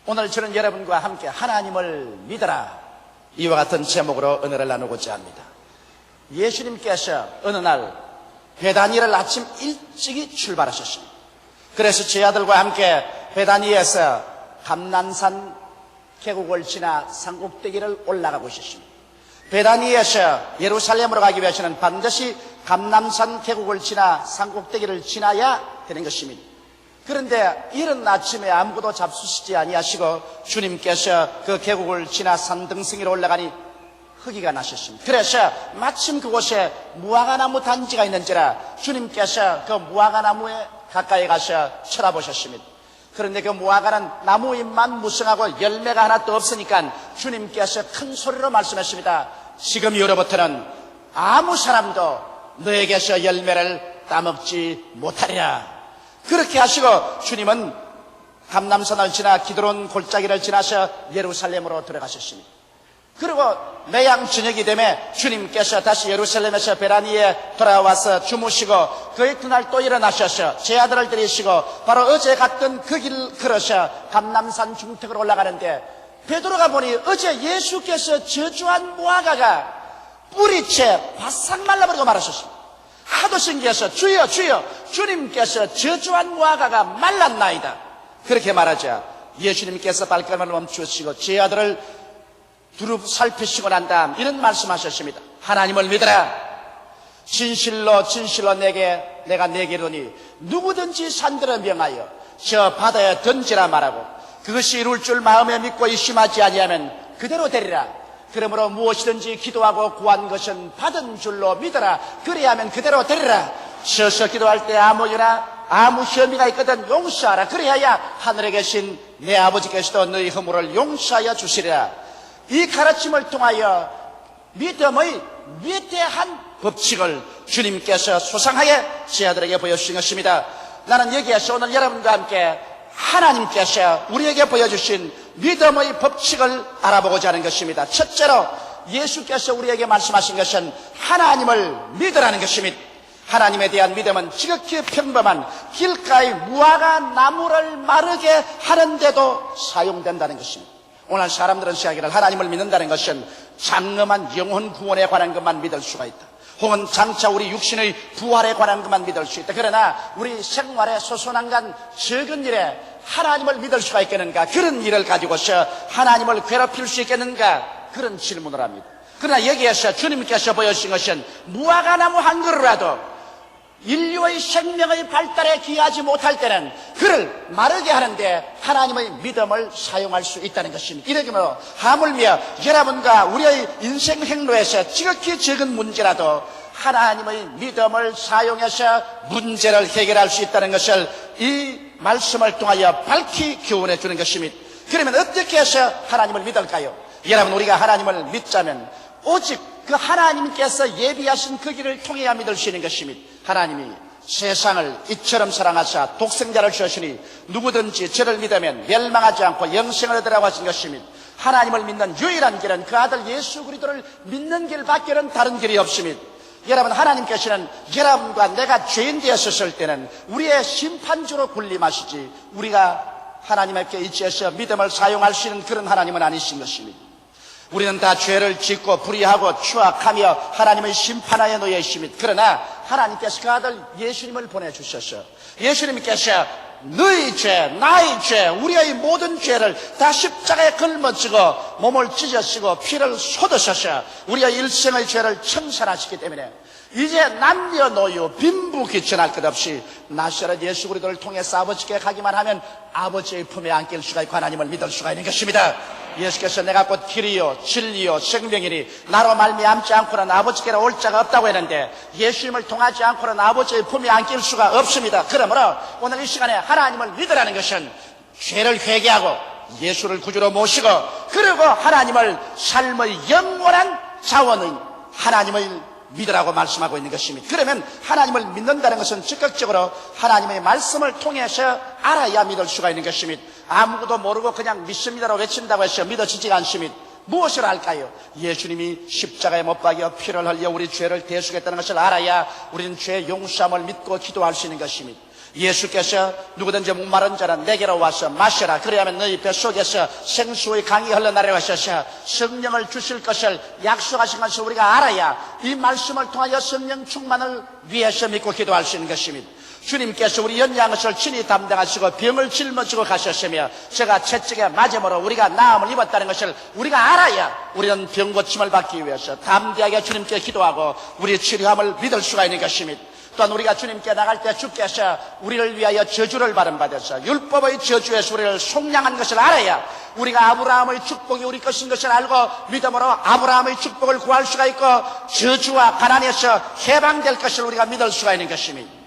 오늘 저는 여러분과 함께 하나님을 믿어라, 이와 같은 제목으로 은혜를 나누고자 합니다. 예수님께서 어느 날 베다니를 아침 일찍이 출발하셨습니다. 그래서 제 아들과 함께 베다니에서 감람산 계곡을 지나 산꼭대기를 올라가고 있었습니다. 베다니에서 예루살렘으로 가기 위해서는 반드시 감람산 계곡을 지나 산꼭대기를 지나야 되는 것입니다. 그런데 이른 아침에 아무것도 잡수시지 아니하시고 주님께서 그 계곡을 지나 산등성이로 올라가니 허기가 나셨습니다. 그래서 마침 그곳에 무화과나무 단지가 있는지라 주님께서 그 무화과나무에 가까이 가서 쳐다보셨습니다. 그런데 그 무화과는 나무 잎만 무성하고 열매가 하나도 없으니까 주님께서 큰 소리로 말씀하십니다. 지금 이후로부터는 아무 사람도 너에게서 열매를 따먹지 못하리라. 그렇게 하시고 주님은 감람산을 지나 기드론 골짜기를 지나서 예루살렘으로 들어가셨습니다. 그리고 매양 저녁이 되면 주님께서 다시 예루살렘에서 베다니에 돌아와서 주무시고 그 이튿날 또 일어나셔서 제 아들을 데리시고 바로 어제 갔던 그 길 걸어서 감람산 중턱으로 올라가는데 베드로가 보니 어제 예수께서 저주한 무화과가 뿌리채 바싹 말라버리고 말하셨습니다. 하도 신기해서 주여 주여, 주님께서 저주한 무화과가 말랐나이다. 그렇게 말하자 예수님께서 발걸음을 멈추시고 제 아들을 두루 살피시고 난 다음 이런 말씀하셨습니다. 하나님을 믿어라. 진실로 진실로 내가 내게 이르노니 누구든지 산들을 명하여 저 바다에 던지라 말하고 그것이 이룰 줄 마음에 믿고 의심하지 아니하면 그대로 되리라. 그러므로 무엇이든지 기도하고 구한 것은 받은 줄로 믿어라. 그래야만 그대로 되리라. 서서 기도할 때 아무 유나 아무 혐의가 있거든 용서하라. 그래야 하늘에 계신 내 아버지께서도 너희 허물을 용서하여 주시리라. 이 가르침을 통하여 믿음의 위대한 법칙을 주님께서 소상하게 제 아들에게 보여주신 것입니다. 나는 여기에서 오늘 여러분과 함께 하나님께서 우리에게 보여주신 믿음의 법칙을 알아보고자 하는 것입니다. 첫째로 예수께서 우리에게 말씀하신 것은 하나님을 믿으라는 것입니다. 하나님에 대한 믿음은 지극히 평범한 길가의 무화과 나무를 마르게 하는데도 사용된다는 것입니다. 오늘 사람들은 생각하기를 하나님을 믿는다는 것은 장엄한 영혼 구원에 관한 것만 믿을 수가 있다. 혹은 장차 우리 육신의 부활에 관한 것만 믿을 수 있다. 그러나 우리 생활의 소소한간 적은 일에 하나님을 믿을 수가 있겠는가? 그런 일을 가지고서 하나님을 괴롭힐 수 있겠는가? 그런 질문을 합니다. 그러나 여기에서 주님께서 보여주신 것은 무화과나무 한 그루라도 인류의 생명의 발달에 기여하지 못할 때는 그를 마르게 하는데 하나님의 믿음을 사용할 수 있다는 것입니다. 이러므로 하물며 여러분과 우리의 인생 행로에서 지극히 적은 문제라도 하나님의 믿음을 사용해서 문제를 해결할 수 있다는 것을 이 말씀을 통하여 밝히 교훈해 주는 것입니다. 그러면 어떻게 해서 하나님을 믿을까요? 여러분, 우리가 하나님을 믿자면 오직 그 하나님께서 예비하신 그 길을 통해야 믿을 수 있는 것입니다. 하나님이 세상을 이처럼 사랑하사 독생자를 주시니 누구든지 저를 믿으면 멸망하지 않고 영생을 얻으라고 하신 것입니다. 하나님을 믿는 유일한 길은 그 아들 예수 그리스도를 믿는 길밖에는 다른 길이 없습니다. 여러분, 하나님께서는 여러분과 내가 죄인 되었을 때는 우리의 심판주로 군림하시지 우리가 하나님 앞에 의지해서 믿음을 사용할 수 있는 그런 하나님은 아니신 것입니다. 우리는 다 죄를 짓고 불의하고 추악하며 하나님의 심판하에 놓여 있습니다. 그러나 하나님께서 그 아들 예수님을 보내주셔서 예수님께서 너희 죄, 나의 죄, 우리의 모든 죄를 다 십자가에 걸머지고 몸을 찢으시고 피를 쏟으셔서 우리의 일생의 죄를 청산하시기 때문에 이제 남녀노유 빈부귀천할 것 없이 나사렛 예수 그리스도를 통해서 아버지께 가기만 하면 아버지의 품에 안길 수가 있고 하나님을 믿을 수가 있는 것입니다. 예수께서 내가 곧 길이요 진리요 생명이니 나로 말미암지 않고는 아버지께로 올 자가 없다고 했는데 예수님을 통하지 않고는 아버지의 품에 안길 수가 없습니다. 그러므로 오늘 이 시간에 하나님을 믿으라는 것은 죄를 회개하고 예수를 구주로 모시고 그리고 하나님을 삶의 영원한 자원인 하나님을 믿으라고 말씀하고 있는 것입니다. 그러면 하나님을 믿는다는 것은 적극적으로 하나님의 말씀을 통해서 알아야 믿을 수가 있는 것입니다. 아무것도 모르고 그냥 믿습니다로 외친다고 해서 믿어지지가 않습니다. 무엇을 알까요? 예수님이 십자가에 못 박여 피를 흘려 우리 죄를 대수겠다는 것을 알아야 우리는 죄 용서함을 믿고 기도할 수 있는 것입니다. 예수께서 누구든지 목마른 자는 내게로 와서 마셔라. 그래야만 너희 뱃속에서 생수의 강이 흘러나려 하셔서 성령을 주실 것을 약속하신 것을 우리가 알아야 이 말씀을 통하여 성령 충만을 위해서 믿고 기도할 수 있는 것입니다. 주님께서 우리 연약한 것을 친히 담당하시고 병을 짊어지고 가셨으며 제가 채찍에 맞음으로 우리가 나음을 입었다는 것을 우리가 알아야 우리는 병 고침을 받기 위해서 담대하게 주님께 기도하고 우리의 치료함을 믿을 수가 있는 것입니다. 또한 우리가 주님께 나갈 때 주께서 우리를 위하여 저주를 받으셔서 율법의 저주에서 우리를 속량한 것을 알아야 우리가 아브라함의 축복이 우리 것인 것을 알고 믿음으로 아브라함의 축복을 구할 수가 있고 저주와 가난에서 해방될 것을 우리가 믿을 수가 있는 것입니다.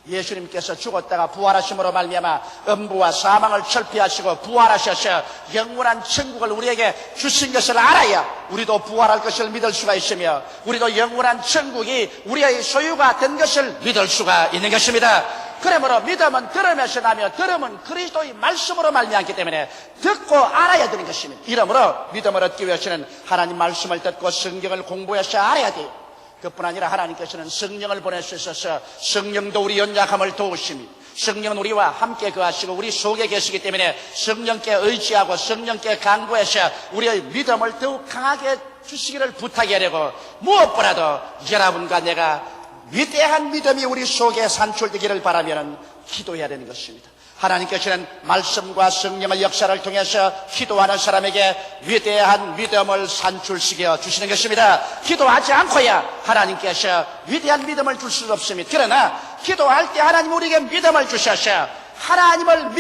예수님께서 죽었다가 부활하심으로 말미암아 음부와 사망을 철폐하시고 부활하셔서 영원한 천국을 우리에게 주신 것을 알아야 우리도 부활할 것을 믿을 수가 있으며 우리도 영원한 천국이 우리의 소유가 된 것을 믿을 수가 있는 것입니다. 그러므로 믿음은 들으면서 나며 들음은 그리스도의 말씀으로 말미암기 때문에 듣고 알아야 되는 것입니다. 이러므로 믿음을 얻기 위해서는 하나님 말씀을 듣고 성경을 공부해서 알아야 돼요. 그뿐 아니라 하나님께서는 성령을 보내주셔서 성령도 우리 연약함을 도우십니다. 성령은 우리와 함께 거하시고 우리 속에 계시기 때문에 성령께 의지하고 성령께 간구해서 우리의 믿음을 더욱 강하게 주시기를 부탁해야 되고 무엇보다도 여러분과 내가 위대한 믿음이 우리 속에 산출되기를 바라면 기도해야 되는 것입니다. 하나님께서는 말씀과 성령의 역사를 통해서 기도하는 사람에게 위대한 믿음을 산출시켜 주시는 것입니다. 기도하지 않고야 하나님께서 위대한 믿음을 줄 수 없습니다. 그러나 기도할 때 하나님 우리에게 믿음을 주셔서 하나님을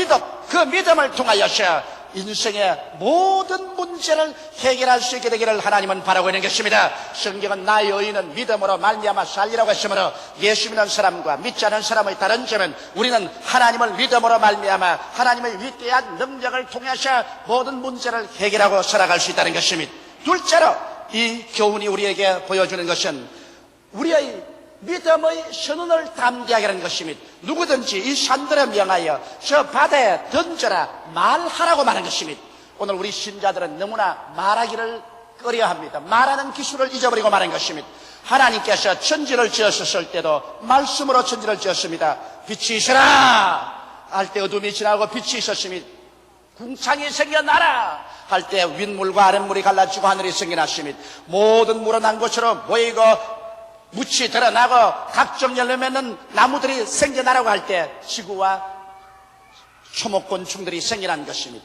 그 믿음을 통하여서 인생의 모든 문제를 해결할 수 있게 되기를 하나님은 바라고 있는 것입니다. 성경은 나의 의인은 믿음으로 말미암아 살리라고 했으므로 예수 믿는 사람과 믿지 않은 사람의 다른 점은 우리는 하나님을 믿음으로 말미암아 하나님의 위대한 능력을 통해서 모든 문제를 해결하고 살아갈 수 있다는 것입니다. 둘째로 이 교훈이 우리에게 보여주는 것은 우리의 믿음의 선언을 담대하게 하는 것입니다. 누구든지 이 산들에 명하여 저 바다에 던져라 말하라고 말한 것입니다. 오늘 우리 신자들은 너무나 말하기를 꺼려합니다. 말하는 기술을 잊어버리고 말한 것입니다. 하나님께서 천지를 지으셨을 때도 말씀으로 천지를 지었습니다. 빛이 있으라 할 때 어둠이 지나고 빛이 있었습니다. 궁창이 생겨나라 할 때 윗물과 아랫물이 갈라지고 하늘이 생겨났습니다. 모든 물은 한 곳으로 모이고 묻이 드러나고 각종 열매 맺는 나무들이 생겨나라고 할 때 지구와 초목곤충들이 생겨난 것입니다.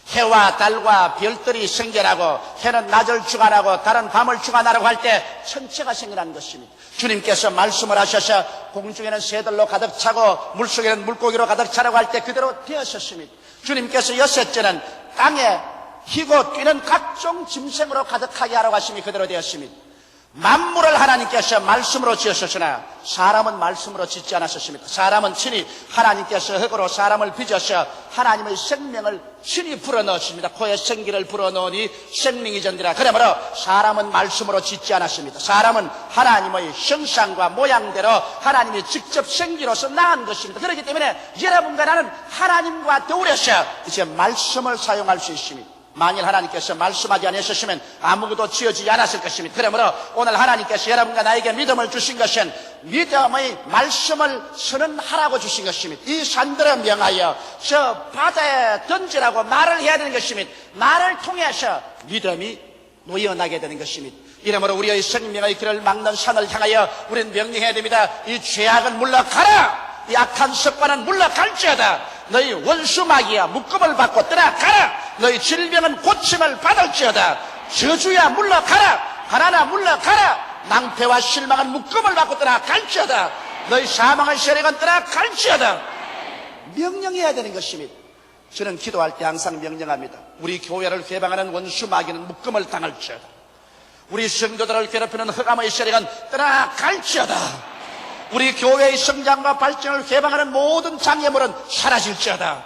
해와 달과 별들이 생겨나고 해는 낮을 주관하고 달은 밤을 주관하라고 할 때 천체가 생겨난 것입니다. 주님께서 말씀을 하셔서 공중에는 새들로 가득 차고 물속에는 물고기로 가득 차라고 할 때 그대로 되었었습니다. 주님께서 여섯째는 땅에 희고 뛰는 각종 짐승으로 가득하게 하라고 하심이 그대로 되었습니다. 만물을 하나님께서 말씀으로 지으셨으나 사람은 말씀으로 짓지 않았습니다. 사람은 친히 하나님께서 흙으로 사람을 빚어서 하나님의 생명을 친히 불어넣었습니다. 코에 생기를 불어넣으니 생명이 전디라. 그러므로 사람은 말씀으로 짓지 않았습니다. 사람은 하나님의 형상과 모양대로 하나님이 직접 생기로서 낳은 것입니다. 그렇기 때문에 여러분과 나는 하나님과 더불어서 이제 말씀을 사용할 수 있습니다. 만일 하나님께서 말씀하지 않으셨으면 아무것도 지어지지 않았을 것입니다. 그러므로 오늘 하나님께서 여러분과 나에게 믿음을 주신 것은 믿음의 말씀을 선언하라고 주신 것입니다. 이 산들을 명하여 저 바다에 던지라고 말을 해야 되는 것입니다. 말을 통해서 믿음이 놓여나게 되는 것입니다. 이러므로 우리의 생명의 길을 막는 산을 향하여 우리는 명령해야 됩니다. 이 죄악은 물러가라. 이 악한 습관은 물러갈지어다. 너희 원수 마귀야 묶음을 받고 떠나가라. 너희 질병은 고침을 받을지어다. 저주야 물러가라. 가난아 물러가라. 낭패와 실망은 묶음을 받고 떠나갈지어다. 너희 사망의 세력은 떠나갈지어다. 명령해야 되는 것입니다. 저는 기도할 때 항상 명령합니다. 우리 교회를 개방하는 원수 마귀는 묶음을 당할지어다. 우리 성도들을 괴롭히는 흑암의 세력은 떠나갈지어다. 우리 교회의 성장과 발전을 개방하는 모든 장애물은 사라질지어다.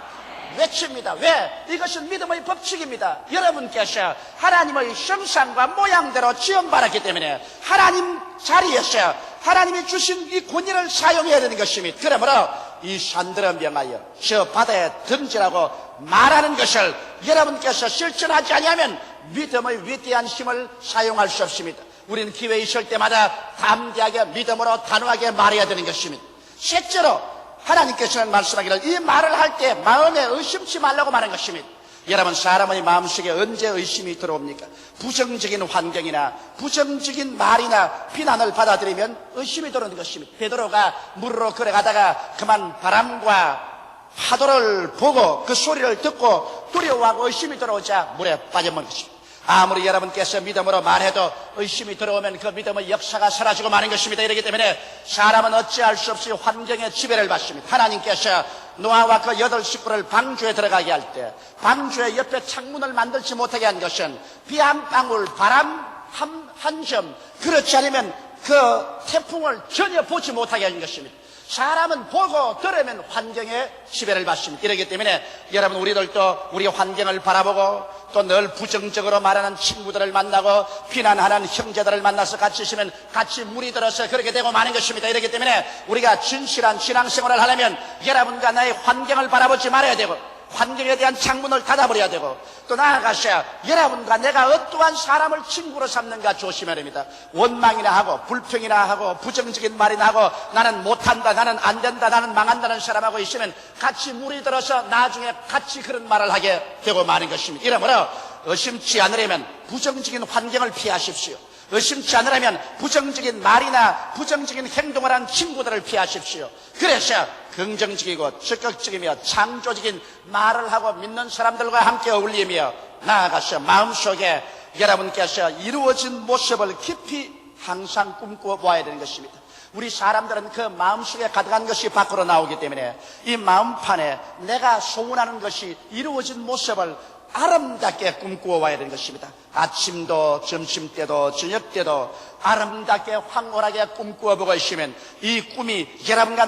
외칩니다. 왜? 이것은 믿음의 법칙입니다. 여러분께서 하나님의 형상과 모양대로 지음받았기 때문에 하나님 자리에서 하나님이 주신 이 권위를 사용해야 되는 것입니다. 그러므로 이 산들을 명하여 저 바다에 던지라고 말하는 것을 여러분께서 실천하지 아니하면 믿음의 위대한 힘을 사용할 수 없습니다. 우리는 기회에 있을 때마다 담대하게 믿음으로 단호하게 말해야 되는 것입니다. 셋째로 하나님께서는 말씀하기를 이 말을 할 때 마음에 의심치 말라고 말한 것입니다. 여러분, 사람의 마음속에 언제 의심이 들어옵니까? 부정적인 환경이나 부정적인 말이나 비난을 받아들이면 의심이 들어오는 것입니다. 베드로가 물으로 걸어가다가 그만 바람과 파도를 보고 그 소리를 듣고 두려워하고 의심이 들어오자 물에 빠져버린 것입니다. 아무리 여러분께서 믿음으로 말해도 의심이 들어오면 그 믿음의 역사가 사라지고 마는 것입니다. 이렇기 때문에 사람은 어찌할 수 없이 환경의 지배를 받습니다. 하나님께서 노아와 그 8 식구를 방주에 들어가게 할 때 방주의 옆에 창문을 만들지 못하게 한 것은 비 한 방울, 바람 한 점, 그렇지 않으면 그 태풍을 전혀 보지 못하게 한 것입니다. 사람은 보고 들으면 환경의 지배를 받습니다. 이렇기 때문에 여러분, 우리들도 우리 환경을 바라보고 또 늘 부정적으로 말하는 친구들을 만나고 비난하는 형제들을 만나서 같이 있으면 같이 물이 들어서 그렇게 되고 마는 것입니다. 이렇기 때문에 우리가 진실한 신앙생활을 하려면 여러분과 나의 환경을 바라보지 말아야 되고 환경에 대한 창문을 닫아버려야 되고 또 나아가셔야 여러분과 내가 어떠한 사람을 친구로 삼는가 조심해야 됩니다. 원망이나 하고 불평이나 하고 부정적인 말이나 하고 나는 못한다, 나는 안 된다, 나는 망한다는 사람하고 있으면 같이 물이 들어서 나중에 같이 그런 말을 하게 되고 마는 것입니다. 이러므로 의심치 않으려면 부정적인 환경을 피하십시오. 의심치 않으려면 부정적인 말이나 부정적인 행동을 한 친구들을 피하십시오. 그래서 긍정적이고 적극적이며 창조적인 말을 하고 믿는 사람들과 함께 어울리며 나아가서 마음속에 여러분께서 이루어진 모습을 깊이 항상 꿈꾸어 보아야 되는 것입니다. 우리 사람들은 그 마음속에 가득한 것이 밖으로 나오기 때문에 이 마음판에 내가 소원하는 것이 이루어진 모습을 아름답게 꿈꾸어 와야 되는 것입니다. 아침도 점심때도 저녁때도 아름답게 황홀하게 꿈꾸어 보고 있으면 이 꿈이 여러분과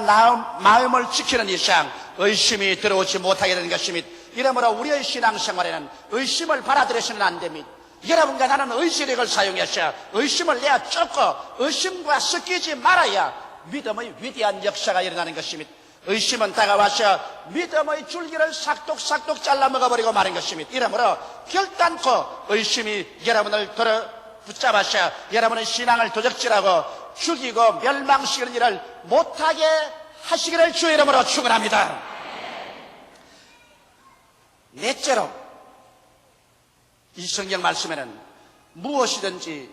마음을 지키는 이상 의심이 들어오지 못하게 되는 것입니다. 이러므로 우리의 신앙생활에는 의심을 받아들여서는 안 됩니다. 여러분과 나는 의지력을 사용해서 의심을 내어 쫓고 의심과 섞이지 말아야 믿음의 위대한 역사가 일어나는 것입니다. 의심은 다가와서 믿음의 줄기를 싹둑싹둑 잘라 먹어버리고 마는 것입니다. 이러므로 결단코 의심이 여러분을 붙잡아서 여러분의 신앙을 도적질하고 죽이고 멸망시키는 일을 못하게 하시기를 주의 이름으로 축원합니다. 넷째로 이 성경 말씀에는 무엇이든지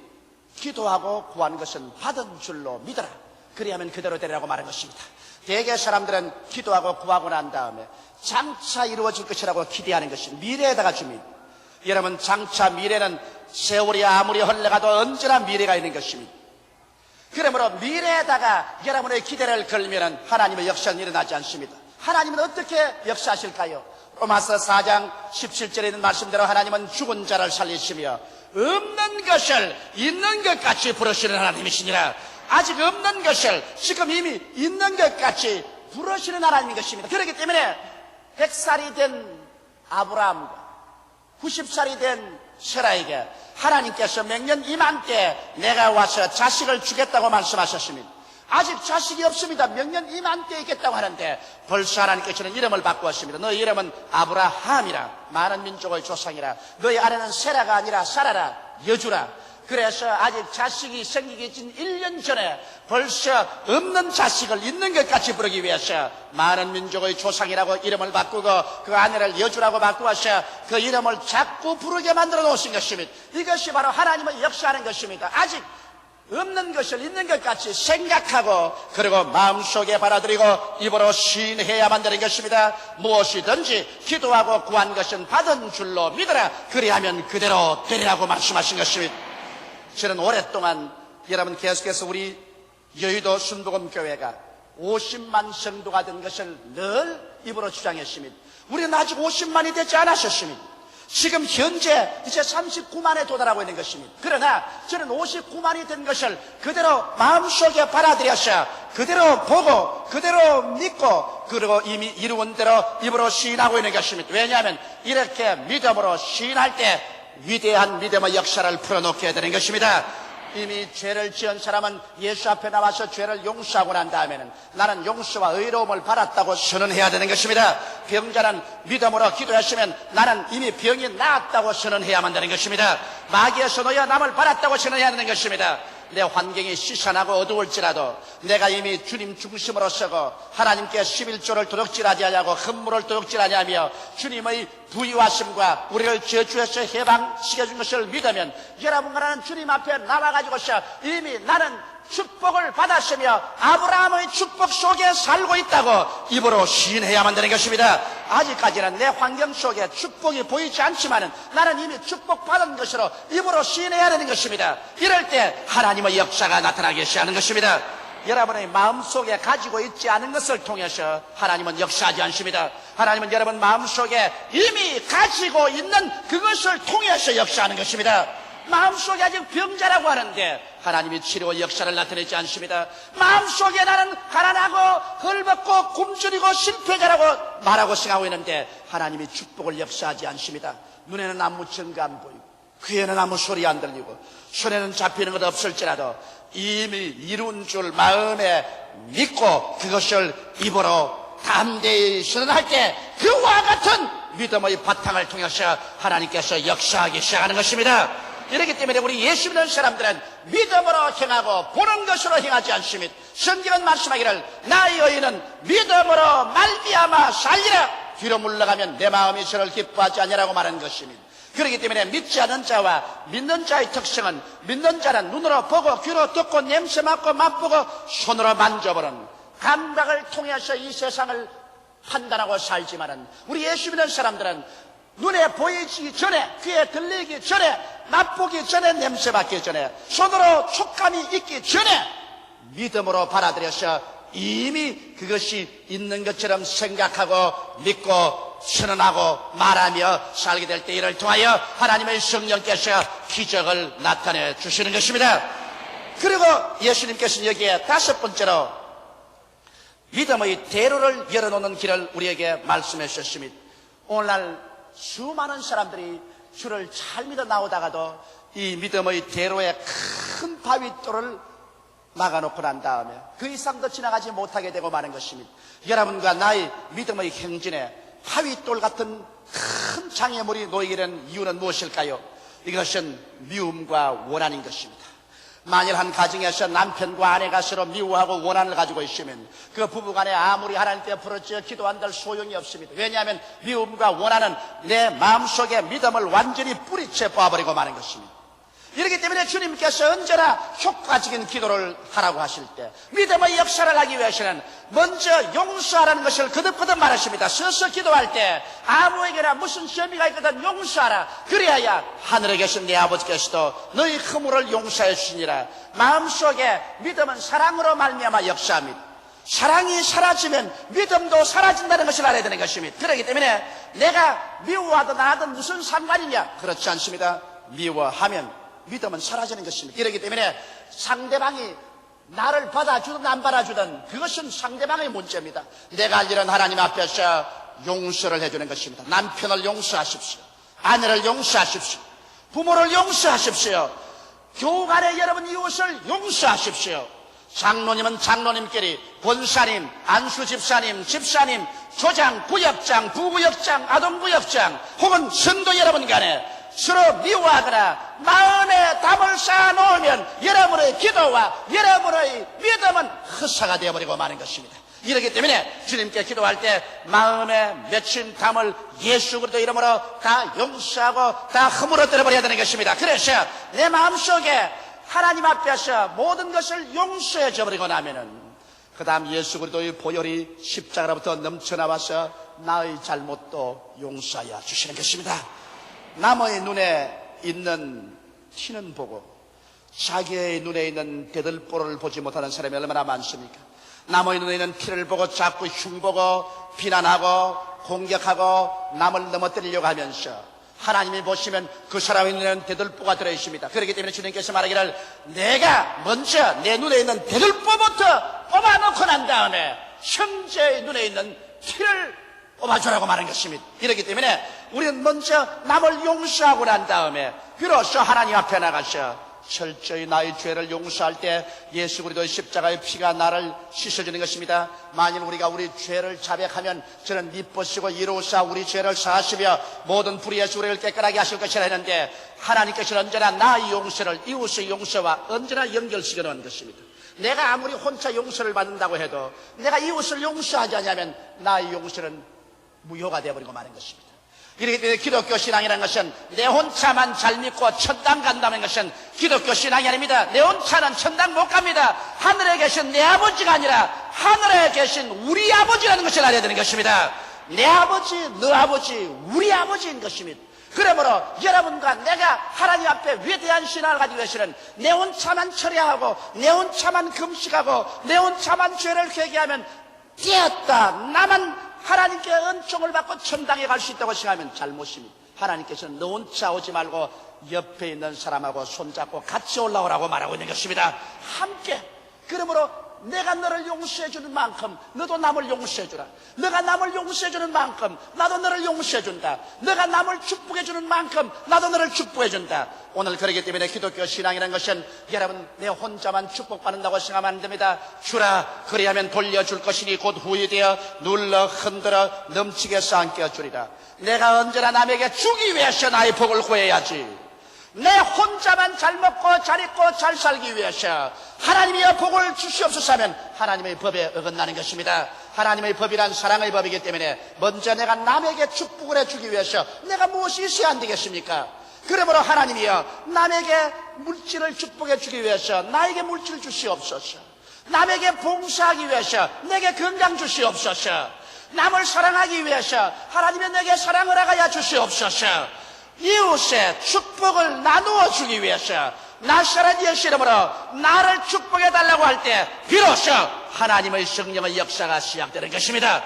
기도하고 구하는 것은 받은 줄로 믿어라. 그리하면 그대로 되리라고 말한 것입니다. 대개 사람들은 기도하고 구하고 난 다음에 장차 이루어질 것이라고 기대하는 것이 미래에다가 줍니다. 여러분, 장차 미래는 세월이 아무리 흘러가도 언제나 미래가 있는 것입니다. 그러므로 미래에다가 여러분의 기대를 걸면 하나님의 역사는 일어나지 않습니다. 하나님은 어떻게 역사하실까요? 로마서 4장 17절에 있는 말씀대로 하나님은 죽은 자를 살리시며 없는 것을 있는 것 같이 부르시는 하나님이시니라. 아직 없는 것을 지금 이미 있는 것 같이 부르시는 하나님인 것입니다. 그렇기 때문에 100살이 된 아브라함과 90살이 된 세라에게 하나님께서 맹년 이맘때 내가 와서 자식을 주겠다고 말씀하셨습니다. 아직 자식이 없습니다. 명년 이맘때 있겠다고 하는데 벌써 하나님께서는 이름을 바꾸었습니다. 너희 이름은 아브라함이라, 많은 민족의 조상이라. 너희 아내는 세라가 아니라 사라라, 여주라. 그래서 아직 자식이 생기기 전 1년 전에 벌써 없는 자식을 있는 것 같이 부르기 위해서 많은 민족의 조상이라고 이름을 바꾸고 그 아내를 여주라고 바꾸어서 그 이름을 자꾸 부르게 만들어 놓으신 것입니다. 이것이 바로 하나님의 역사하는 것입니다. 아직 없는 것을 있는 것 같이 생각하고 그리고 마음속에 받아들이고 입으로 시인해야만 되는 것입니다. 무엇이든지 기도하고 구한 것은 받은 줄로 믿어라. 그리하면 그대로 되리라고 말씀하신 것입니다. 저는 오랫동안 여러분 계속해서 우리 여의도 순복음교회가 50만 성도가 된 것을 늘 입으로 주장했습니다. 우리는 아직 50만이 되지 않았었습니다. 지금 현재 이제 39만에 도달하고 있는 것입니다. 그러나 저는 59만이 된 것을 그대로 마음속에 받아들여서 그대로 보고 그대로 믿고 그리고 이미 이루은 대로 입으로 시인하고 있는 것입니다. 왜냐하면 이렇게 믿음으로 시인할 때 위대한 믿음의 역사를 풀어놓게 되는 것입니다. 이미 죄를 지은 사람은 예수 앞에 나와서 죄를 용서하고 난 다음에는 나는 용서와 의로움을 받았다고 선언해야 되는 것입니다. 병자는 믿음으로 기도했으면 나는 이미 병이 나았다고 선언해야만 되는 것입니다. 마귀에서 너희가 남을 받았다고 선언해야 되는 것입니다. 내 환경이 시선하고 어두울지라도 내가 이미 주님 죽으심으로 서고 하나님께 11조를 도둑질하지 아니하고 헌물을 도둑질하지 아니하며 주님의 부유하심과 우리를 저주에서 해방시켜준 것을 믿으면 여러분과 나는 주님 앞에 나와가지고서 이미 나는 축복을 받았으며 아브라함의 축복 속에 살고 있다고 입으로 시인해야만 되는 것입니다. 아직까지는 내 환경 속에 축복이 보이지 않지만 나는 이미 축복받은 것으로 입으로 시인해야 되는 것입니다. 이럴 때 하나님의 역사가 나타나기 시작하는 것입니다. 여러분의 마음속에 가지고 있지 않은 것을 통해서 하나님은 역사하지 않습니다. 하나님은 여러분 마음속에 이미 가지고 있는 그것을 통해서 역사하는 것입니다. 마음속에 아직 병자라고 하는데 하나님이 치료와 역사를 나타내지 않습니다. 마음속에 나는 가난하고 헐벗고 굶주리고 실패자라고 말하고 생각하고 있는데 하나님이 축복을 역사하지 않습니다. 눈에는 아무 증거 안 보이고 귀에는 아무 소리 안 들리고 손에는 잡히는 것 없을지라도 이미 이룬 줄 마음에 믿고 그것을 입으로 담대히 선언할 때 그와 같은 믿음의 바탕을 통해서 하나님께서 역사하기 시작하는 것입니다. 이렇기 때문에 우리 예수 믿는 사람들은 믿음으로 행하고 보는 것으로 행하지 않습니다. 성경은 말씀하기를 나의 의인은 믿음으로 말미암아 살리라. 뒤로 물러가면 내 마음이 저를 기뻐하지 아니하라고 말하는 것입니다. 그렇기 때문에 믿지 않은 자와 믿는 자의 특성은 믿는 자는 눈으로 보고 귀로 듣고 냄새 맡고 맛보고 손으로 만져보는 감각을 통해서 이 세상을 판단하고 살지만은 우리 예수 믿는 사람들은 눈에 보이기 전에 귀에 들리기 전에 맛보기 전에 냄새 맡기 전에 손으로 촉감이 있기 전에 믿음으로 받아들여서 이미 그것이 있는 것처럼 생각하고 믿고 선언하고 말하며 살게 될 때 이를 통하여 하나님의 성령께서 기적을 나타내 주시는 것입니다. 그리고 예수님께서는 여기에 다섯 번째로 믿음의 대로를 열어놓는 길을 우리에게 말씀해 주셨습니다. 오늘날 수많은 사람들이 주를 잘 믿어 나오다가도 이 믿음의 대로에 큰 바위돌을 막아놓고 난 다음에 그 이상 더 지나가지 못하게 되고 마는 것입니다. 여러분과 나의 믿음의 행진에 바위돌 같은 큰 장애물이 놓이게 된 이유는 무엇일까요? 이것은 미움과 원한인 것입니다. 만일 한 가정에서 남편과 아내가 서로 미워하고 원한을 가지고 있으면 그 부부간에 아무리 하나님께 부르짖어 기도한들 소용이 없습니다. 왜냐하면 미움과 원한은 내 마음속에 믿음을 완전히 뿌리채 뽑아버리고 마는 것입니다. 이렇기 때문에 주님께서 언제나 효과적인 기도를 하라고 하실 때 믿음의 역사를 하기 위해서는 먼저 용서하라는 것을 거듭거듭 말하십니다. 서서 기도할 때 아무에게나 무슨 시험이가 있거든 용서하라. 그래야 하늘에 계신 내 아버지께서도 너희 허물을 용서해 주시니라. 마음속에 믿음은 사랑으로 말미암아 역사합니다. 사랑이 사라지면 믿음도 사라진다는 것을 알아야 되는 것입니다. 그렇기 때문에 내가 미워하든 안 하든 무슨 상관이냐? 그렇지 않습니다. 미워하면 믿음은 사라지는 것입니다. 이렇기 때문에 상대방이 나를 받아주든 안 받아주든 그것은 상대방의 문제입니다. 내가 할 일은 하나님 앞에서 용서를 해주는 것입니다. 남편을 용서하십시오. 아내를 용서하십시오. 부모를 용서하십시오. 교우 간에 여러분 이웃을 용서하십시오. 장로님은 장로님끼리, 권사님, 안수집사님, 집사님, 조장, 부역장, 부부역장, 아동부역장 혹은 성도 여러분 간에 서로 미워하거나 마음에 담을 쌓아놓으면 여러분의 기도와 여러분의 믿음은 헛사가 되어버리고 마는 것입니다. 이렇기 때문에 주님께 기도할 때 마음에 맺힌 담을 예수 그리스도 이름으로 다 용서하고 다 허물어 떨어버려야 되는 것입니다. 그래서 내 마음속에 하나님 앞에서 모든 것을 용서해 줘버리고 나면은 그 다음 예수 그리스도의 보혈이 십자가로부터 넘쳐나와서 나의 잘못도 용서하여 주시는 것입니다. 남의 눈에 있는 티는 보고 자기의 눈에 있는 대들보를 보지 못하는 사람이 얼마나 많습니까? 남의 눈에 있는 티를 보고 자꾸 흉보고 비난하고 공격하고 남을 넘어뜨리려고 하면서 하나님이 보시면 그 사람의 눈에는 대들보가 들어있습니다. 그렇기 때문에 주님께서 말하기를 내가 먼저 내 눈에 있는 대들보부터 뽑아놓고 난 다음에 형제의 눈에 있는 티를 뽑아주라고 말한 것입니다. 이렇기 때문에 우리는 먼저 남을 용서하고 난 다음에 비로소 하나님 앞에 나가서 철저히 나의 죄를 용서할 때 예수 그리스도의 십자가의 피가 나를 씻어주는 것입니다. 만일 우리가 우리 죄를 자백하면 저는 미쁘시고 이로우사 우리 죄를 사하시며 모든 불의에서 우리를 깨끗하게 하실 것이라 했는데, 하나님께서는 언제나 나의 용서를 이웃의 용서와 언제나 연결시켜 놓은 것입니다. 내가 아무리 혼자 용서를 받는다고 해도 내가 이웃을 용서하지 않으면 나의 용서는 무효가 되어버리고 마는 것입니다. 이렇기 때문에 기독교 신앙이라는 것은 내 혼자만 잘 믿고 천당 간다는 것은 기독교 신앙이 아닙니다. 내 혼자는 천당 못 갑니다. 하늘에 계신 내 아버지가 아니라 하늘에 계신 우리 아버지라는 것을 알아야 되는 것입니다. 내 아버지, 너 아버지, 우리 아버지인 것입니다. 그러므로 여러분과 내가 하나님 앞에 위대한 신앙을 가지기 위해서는 내 혼자만 철야하고 내 혼자만 금식하고 내 혼자만 죄를 회개하면 되었다, 나만 하나님께 은총을 받고 천당에 갈 수 있다고 생각하면 잘못입니다. 하나님께서는 너 혼자 오지 말고 옆에 있는 사람하고 손잡고 같이 올라오라고 말하고 있는 것입니다. 함께. 그러므로 내가 너를 용서해 주는 만큼 너도 남을 용서해 주라. 너가 남을 용서해 주는 만큼 나도 너를 용서해 준다. 너가 남을 축복해 주는 만큼 나도 너를 축복해 준다. 오늘 그렇기 때문에 기독교 신앙이라는 것은 여러분 내 혼자만 축복받는다고 생각하면 안 됩니다. 주라, 그리하면 돌려줄 것이니 곧 후이되어 눌러 흔들어 넘치게 쌓겨 주리라. 내가 언제나 남에게 주기 위해서 나의 복을 구해야지. 내 혼자만 잘 먹고 잘 입고 잘 살기 위해서 하나님의 복을 주시옵소서 하면 하나님의 법에 어긋나는 것입니다. 하나님의 법이란 사랑의 법이기 때문에 먼저 내가 남에게 축복을 해주기 위해서 내가 무엇이 있어야 안 되겠습니까? 그러므로 하나님이여, 남에게 물질을 축복해 주기 위해서 나에게 물질 주시옵소서. 남에게 봉사하기 위해서 내게 건강 주시옵소서. 남을 사랑하기 위해서 하나님이 내게 사랑을 하여 주시옵소서. 이웃의 축복을 나누어 주기 위해서 나사렛 예수 이름으로 나를 축복해 달라고 할 때 비로소 하나님의 성령의 역사가 시작되는 것입니다.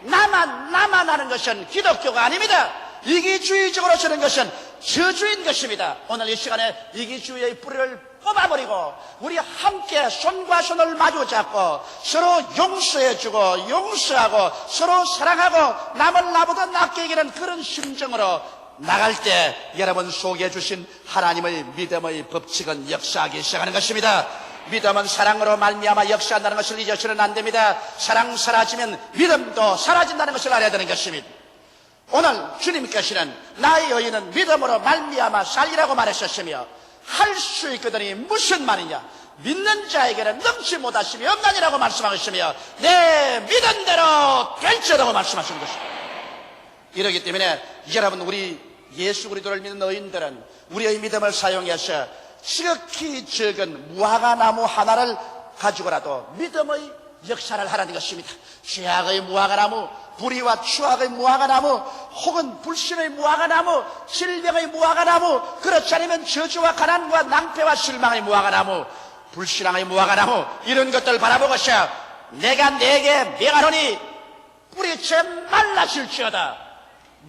나만 하는 것은 기독교가 아닙니다. 이기주의적으로 주는 것은 저주인 것입니다. 오늘 이 시간에 이기주의의 뿌리를 뽑아버리고 우리 함께 손과 손을 마주 잡고 서로 용서해주고 용서하고 서로 사랑하고 남을 나보다 낫게 여기는 그런 심정으로 나갈 때 여러분 속에 주신 하나님의 믿음의 법칙은 역사하기 시작하는 것입니다. 믿음은 사랑으로 말미암아 역사한다는 것을 잊어서는 안 됩니다. 사랑 사라지면 믿음도 사라진다는 것을 알아야 되는 것입니다. 오늘 주님께서는 나의 의인은 믿음으로 말미암아 살리라고 말하셨으며 할 수 있거든이 무슨 말이냐, 믿는 자에게는 넘지 못하심이 없나니라고 말씀하셨으며 내 믿은 대로 될지라고 말씀하신 것입니다. 이러기 때문에 여러분, 우리 예수 그리스도를 믿는 의인들은 우리의 믿음을 사용해서 지극히 적은 무화과나무 하나를 가지고라도 믿음의 역사를 하라는 것입니다. 죄악의 무화과나무, 불의와 추악의 무화과나무, 혹은 불신의 무화과나무, 질병의 무화과나무, 그렇지 않으면 저주와 가난과 낭패와 실망의 무화과나무, 불신앙의 무화과나무, 이런 것들 바라보고서 내가 내게 명하노니 뿌리채 말라질지어다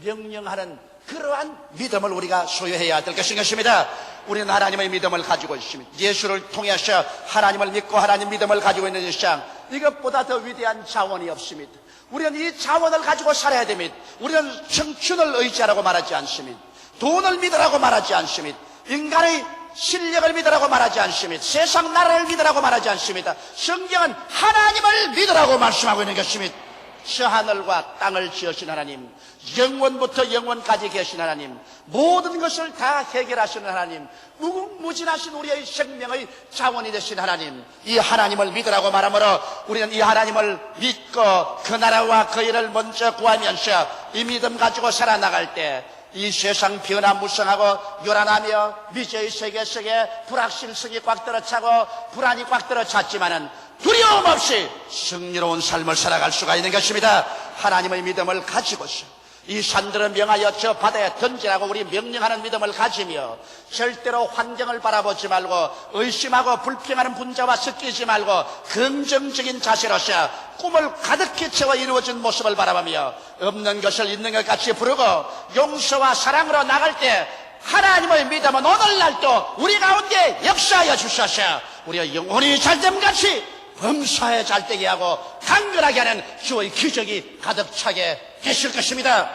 명령하는 그러한 믿음을 우리가 소유해야 될 것입니다. 우리는 하나님의 믿음을 가지고 있습니다. 예수를 통해서 하나님을 믿고 하나님 믿음을 가지고 있는 이상 이것보다 더 위대한 자원이 없습니다. 우리는 이 자원을 가지고 살아야 됩니다. 우리는 청춘을 의지하라고 말하지 않습니다. 돈을 믿으라고 말하지 않습니다. 인간의 실력을 믿으라고 말하지 않습니다. 세상 나라를 믿으라고 말하지 않습니다. 성경은 하나님을 믿으라고 말씀하고 있는 것입니다. 저 하늘과 땅을 지으신 하나님, 영원부터 영원까지 계신 하나님, 모든 것을 다 해결하시는 하나님, 무궁무진하신 우리의 생명의 자원이 되신 하나님, 이 하나님을 믿으라고 말하므로 우리는 이 하나님을 믿고 그 나라와 그 일을 먼저 구하면서 이 믿음 가지고 살아나갈 때 이 세상 변화무성하고 요란하며 미제의 세계 속에 불확실성이 꽉 들어차고 불안이 꽉 들어찼지만은 두려움 없이 승리로운 삶을 살아갈 수가 있는 것입니다. 하나님의 믿음을 가지고서 이 산들을 명하여 저 바다에 던지라고 우리 명령하는 믿음을 가지며 절대로 환경을 바라보지 말고 의심하고 불평하는 분자와 섞이지 말고 긍정적인 자세로서 꿈을 가득히 채워 이루어진 모습을 바라보며 없는 것을 있는 것 같이 부르고 용서와 사랑으로 나갈 때 하나님의 믿음은 오늘날도 우리 가운데 역사하여 주셔서 우리가 영혼이 잘됨같이 범사에 잘되게 하고 강건하게 하는 주의 기적이 가득 차게 되실 것입니다.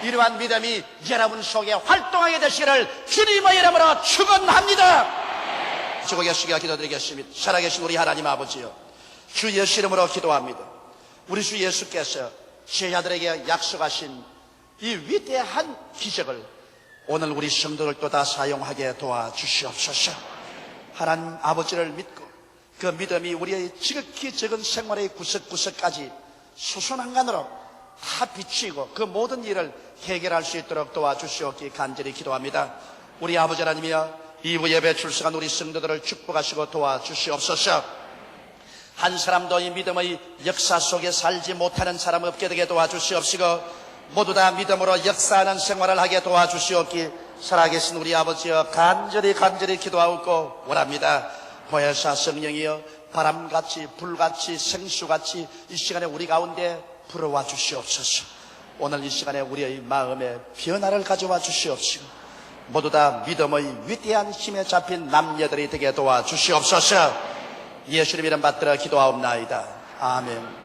이러한 믿음이 여러분 속에 활동하게 되시기를 주님의 이름으로 축원합니다. 주고 계시기가 기도드리겠습니다. 살아계신 우리 하나님 아버지요, 주 예수 이름으로 기도합니다. 우리 주 예수께서 제자들에게 약속하신 이 위대한 기적을 오늘 우리 성도를 또 다 사용하게 도와주시옵소서. 하나님 아버지를 믿고 그 믿음이 우리의 지극히 적은 생활의 구석구석까지 수순한간으로 다 비추고 그 모든 일을 해결할 수 있도록 도와주시옵기 간절히 기도합니다. 우리 아버지 하나님이여, 2부 예배 출석한 우리 성도들을 축복하시고 도와주시옵소서. 한 사람도 이 믿음의 역사 속에 살지 못하는 사람 없게 되게 도와주시옵시고, 모두 다 믿음으로 역사하는 생활을 하게 도와주시옵기 살아계신 우리 아버지여, 간절히 기도하고 원합니다. 보혜사 성령이여, 바람같이 불같이 생수같이 이 시간에 우리 가운데 불어와 주시옵소서. 오늘 이 시간에 우리의 마음에 변화를 가져와 주시옵시고, 모두 다 믿음의 위대한 힘에 잡힌 남녀들이 되게 도와주시옵소서. 예수님 이름 받들어 기도하옵나이다. 아멘.